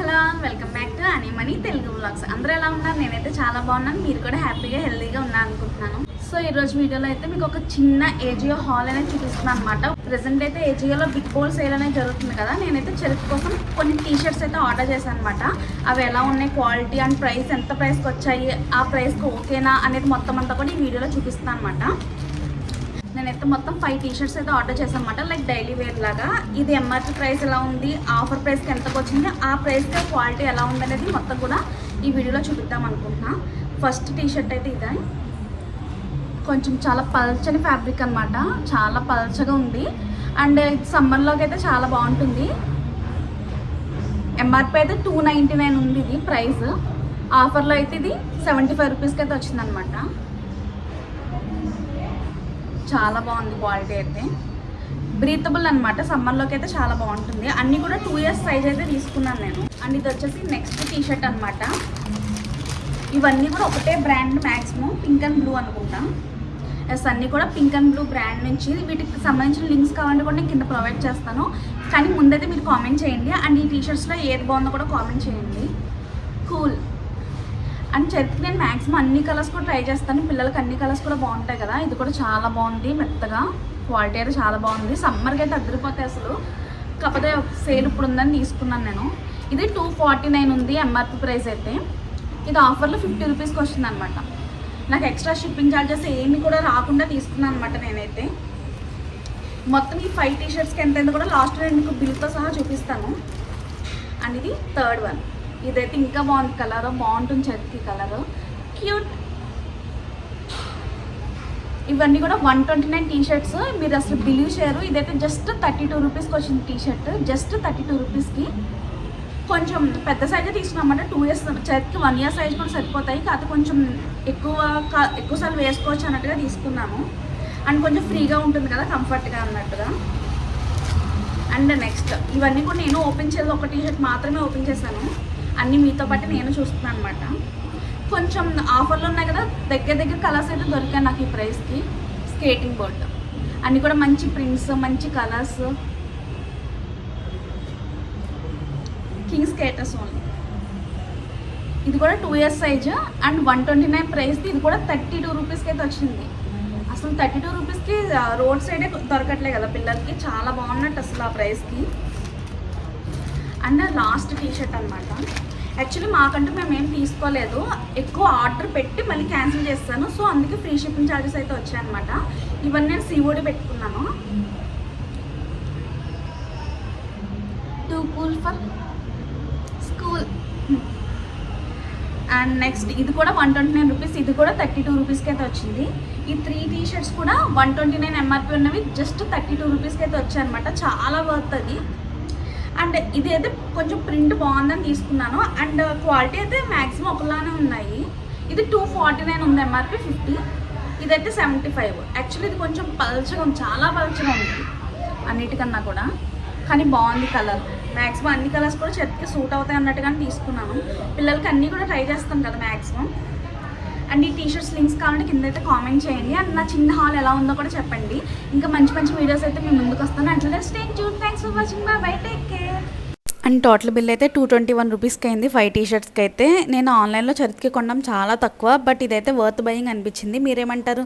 Hello welcome back to అనిమనీ Telugu vlogs. అందరూ ఎలా ఉన్నారు? నేనైతే చాలా బాగున్నాను. మీరు కూడా హ్యాపీగా హెల్తీగా ఉన్నారు అనుకుంటున్నాను. సో ఈ రోజు వీడియోలో అయితే మీకు ఒక చిన్న ఏజియో హాల్ అనేది చూపిస్తున్నాను అనమాట. ప్రెసెంట్ అయితే ఏజియోలో బిగ్ బోల్ సేల్ అనేది జరుగుతుంది కదా. నేనైతే చెరుకు కోసం కొన్ని టీషర్ట్స్ అయితే ఆర్డర్ చేశాను అనమాట. అవి ఎలా ఉన్నాయి, క్వాలిటీ అండ్ ప్రైస్ ఎంత ప్రైస్కి వచ్చాయి, ఆ ప్రైస్కి ఓకేనా అనేది మొత్తం అంతా కూడా ఈ వీడియోలో చూపిస్తాను అనమాట. నేనైతే మొత్తం 5 టీషర్ట్స్ అయితే ఆర్డర్ చేశాను అనమాట. లైక్ డైలీ వేర్ లాగా. ఇది ఎంఆర్పీ ప్రైస్ ఎలా ఉంది, ఆఫర్ ప్రైస్కి ఎంతకు వచ్చింది, ఆ ప్రైస్కి క్వాలిటీ ఎలా ఉంది అనేది మొత్తం కూడా ఈ వీడియోలో చూపిద్దాం అనుకుంటున్నా. ఫస్ట్ టీషర్ట్ అయితే ఇదే. కొంచెం చాలా పల్చని ఫ్యాబ్రిక్ అనమాట. చాలా పల్చగా ఉంది అండ్ సమ్మర్లోకి అయితే చాలా బాగుంటుంది. ఎంఆర్పీ అయితే 299 ఉంది ఇది ప్రైస్. ఆఫర్లో అయితే ఇది 75 రూపీస్కి అయితే వచ్చిందనమాట. చాలా బాగుంది క్వాలిటీ అయితే. బ్రీతబుల్ అనమాట. సమ్మర్లోకి అయితే చాలా బాగుంటుంది. అన్నీ కూడా 2 ఇయర్స్ సైజ్ అయితే తీసుకున్నాను నేను. అండ్ ఇది వచ్చేసి నెక్స్ట్ టీషర్ట్ అనమాట. ఇవన్నీ కూడా ఒకటే brand, maximum pink and blue అనుకుంటా. ఎస్, అన్నీ కూడా పింక్ అండ్ బ్లూ బ్రాండ్ నుంచి. వీటికి సంబంధించిన లింక్స్ కావాలంటే కూడా నేను కింద ప్రొవైడ్ చేస్తాను. కానీ ముందైతే మీరు కామెంట్ చేయండి. అండ్ ఈ టీషర్ట్స్లో ఏది బాగుందో కూడా కామెంట్ చేయండి. కూల్ అండ్ చెరుకు నేను మ్యాక్సిమం అన్ని కలర్స్ కూడా ట్రై చేస్తాను. పిల్లలకి అన్ని కలర్స్ కూడా బాగుంటాయి కదా. ఇది కూడా చాలా బాగుంది, మెత్తగా. క్వాలిటీ అయితే చాలా బాగుంది. సమ్మర్కి అయితే అదిరిపోతాయి అసలు. కాకపోతే సేల్ ఇప్పుడు ఉందని తీసుకున్నాను నేను. ఇది 249 ఉంది ఎంఆర్పీ ప్రైస్ అయితే. ఇది ఆఫర్లో 50 రూపీస్కి వస్తుంది అనమాట. నాకు ఎక్స్ట్రా షిప్పింగ్ ఛార్జెస్ ఏమి కూడా రాకుండా తీసుకున్నాను అనమాట నేనైతే. మొత్తం ఈ 5 టీషర్ట్స్కి ఎంతైందో కూడా లాస్ట్ నేను మీకు బిల్తో సహా చూపిస్తాను. అండ్ ఇది థర్డ్ వన్. ఇదైతే ఇంకా బాగుంది. కలర్ బాగుంటుంది, చెరుకు కలర్ క్యూట్. ఇవన్నీ కూడా 129 టీషర్ట్స్. మీరు అసలు బిలీవ్ చేయరు. ఇదైతే జస్ట్ 32 రూపీస్కి వచ్చింది టీషర్ట్. జస్ట్ 32 రూపీస్కి. కొంచెం పెద్ద సైజే తీసుకున్నామంటే 2 ఇయర్స్ చెరుకు 1 ఇయర్ సైజ్ కూడా సరిపోతాయి. కాకపోతే కొంచెం ఎక్కువసార్లు వేసుకోవచ్చు అన్నట్టుగా తీసుకున్నాను. అండ్ కొంచెం ఫ్రీగా ఉంటుంది కదా, కంఫర్ట్గా అన్నట్టుగా. అండ్ నెక్స్ట్ ఇవన్నీ కూడా నేను ఓపెన్ చేసి ఒక టీషర్ట్ మాత్రమే ఓపెన్ చేశాను. అన్నీ మీతో పాటు నేను చూస్తున్నాను అనమాట. కొంచెం ఆఫర్లు ఉన్నాయి కదా, దగ్గర కలర్స్ అయితే దొరికాయి నాకు ఈ ప్రైస్కి. స్కేటింగ్ బోర్డ్ అన్నీ కూడా మంచి ప్రింట్స్, మంచి కలర్స్. King skaters only. ఇది కూడా 2 ఇయర్స్ సైజ్ అండ్ 129 ప్రైస్ది. ఇది కూడా 32 రూపీస్కి అయితే వచ్చింది. అసలు 32 రూపీస్కి రోడ్ సైడే దొరకట్లే కదా పిల్లలకి. చాలా బాగున్నట్టు అసలు ఆ ప్రైస్కి. అండ్ లాస్ట్ టీషర్ట్ అనమాట. యాక్చువల్లీ మాకంటూ మేము ఏం తీసుకోలేదు. ఎక్కువ ఆర్డర్ పెట్టి మళ్ళీ క్యాన్సిల్ చేస్తాను. సో అందుకే ఫ్రీ షిప్పింగ్ ఛార్జెస్ అయితే వచ్చాయన్నమాట. ఇవన్నీ నేను సిఓడి పెట్టుకున్నాను. Two cool for school. And next ఇది కూడా 129 రూపీస్. ఇది కూడా 32 రూపీస్కి అయితే వచ్చింది. ఈ 3 టీషర్ట్స్ కూడా 129 ఎంఆర్పీ ఉన్నవి జస్ట్ 32 రూపీస్కి అయితే వచ్చాయన్నమాట. చాలా వర్త్ అది. అండ్ ఇది అయితే కొంచెం ప్రింట్ బాగుందని తీసుకున్నాను. అండ్ క్వాలిటీ అయితే మ్యాక్సిమం ఒకలానే ఉన్నాయి. ఇది 249 ఉంది ఎంఆర్పీ, 50. ఇదైతే 75. యాక్చువల్లీ ఇది కొంచెం పల్చగా ఉంది, చాలా పల్చగా ఉంది అన్నిటికన్నా కూడా. కానీ బాగుంది కలర్. మ్యాక్సిమం అన్ని కలర్స్ కూడా చెట్టుకి సూట్ అవుతాయి అన్నట్టుగానే తీసుకున్నాను. పిల్లలకి అన్నీ కూడా ట్రై చేస్తాం కదా మ్యాక్సిమం. అండ్ ఈ టీషర్ట్స్ లింక్స్ కావాలంటే కింద అయితే కామెంట్ చేయండి. అండ్ నా చిన్న హాల్ ఎలా ఉందో కూడా చెప్పండి. ఇంకా మంచి వీడియోస్ అయితే మీ ముందుకు వస్తాను. అంటే stay tuned. Thanks for watching. By, take care. And total bill అయితే 221 రూపీస్కి అయింది 5 టీషర్ట్స్కి అయితే. నేను ఆన్లైన్లో చరిత్రకి కొనడం చాలా తక్కువ, బట్ ఇదైతే వర్త్ బయింగ్ అనిపించింది. మీరేమంటారు?